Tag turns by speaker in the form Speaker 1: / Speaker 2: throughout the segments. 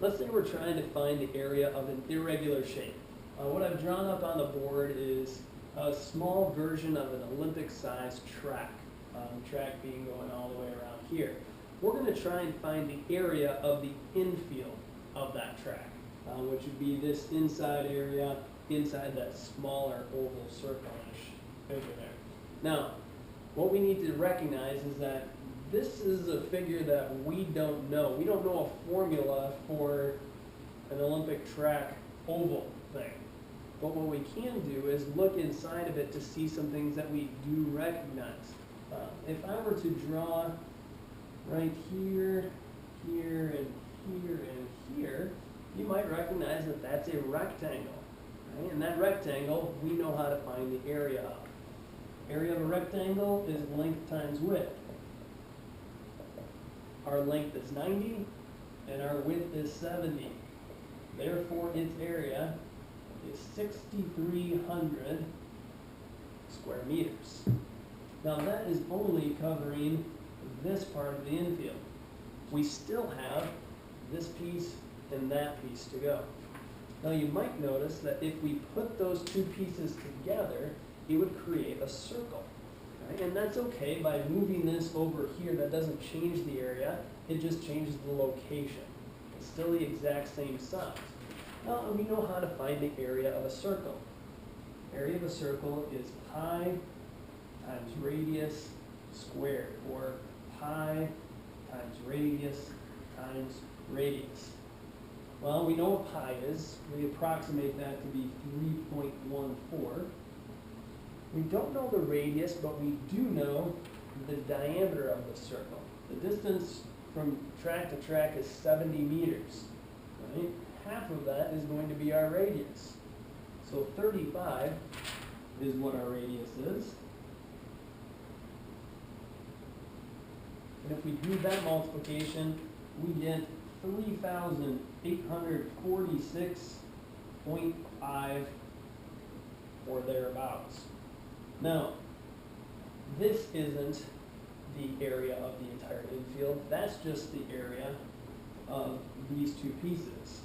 Speaker 1: Let's say we're trying to find the area of an irregular shape. What I've drawn up on the board is a small version of an Olympic-sized track, track being going all the way around here. We're going to try and find the area of the infield of that track, which would be this inside area, inside that smaller oval circle-ish figure there. Now, what we need to recognize is that this is a figure that we don't know. We don't know a formula for an Olympic track oval thing. But what we can do is look inside of it to see some things that we do recognize. If I were to draw right here, here, and here, and here, you might recognize that that's a rectangle. Right? And that rectangle, we know how to find the area of. Area of a rectangle is length times width. Our length is 90, and our width is 70. Therefore, its area is 6,300 square meters. Now, that is only covering this part of the infield. We still have this piece and that piece to go. Now, you might notice that if we put those two pieces together, it would create a circle. Right? And that's okay. By moving this over here, that doesn't change the area, it just changes the location. It's still the exact same size. Now we know how to find the area of a circle. Area of a circle is pi times radius squared, or pi times radius times radius. Well, we know what pi is. We approximate that to be 3.14. We don't know the radius, but we do know the diameter of the circle. The distance from track to track is 70 meters. Right? Half of that is going to be our radius. So 35 is what our radius is. And if we do that multiplication, we get 3,846.5 or thereabouts. Now, this isn't the area of the entire infield. That's just the area of these two pieces.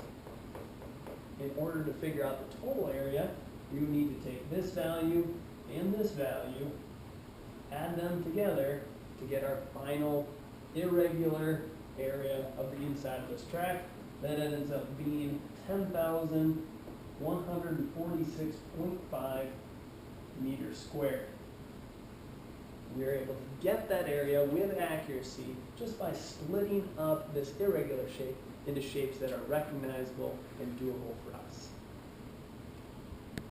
Speaker 1: In order to figure out the total area, we would need to take this value and this value, add them together to get our final irregular area of the inside of this track. That ends up being 10,146.5 meters squared. We are able to get that area with accuracy just by splitting up this irregular shape into shapes that are recognizable and doable for us.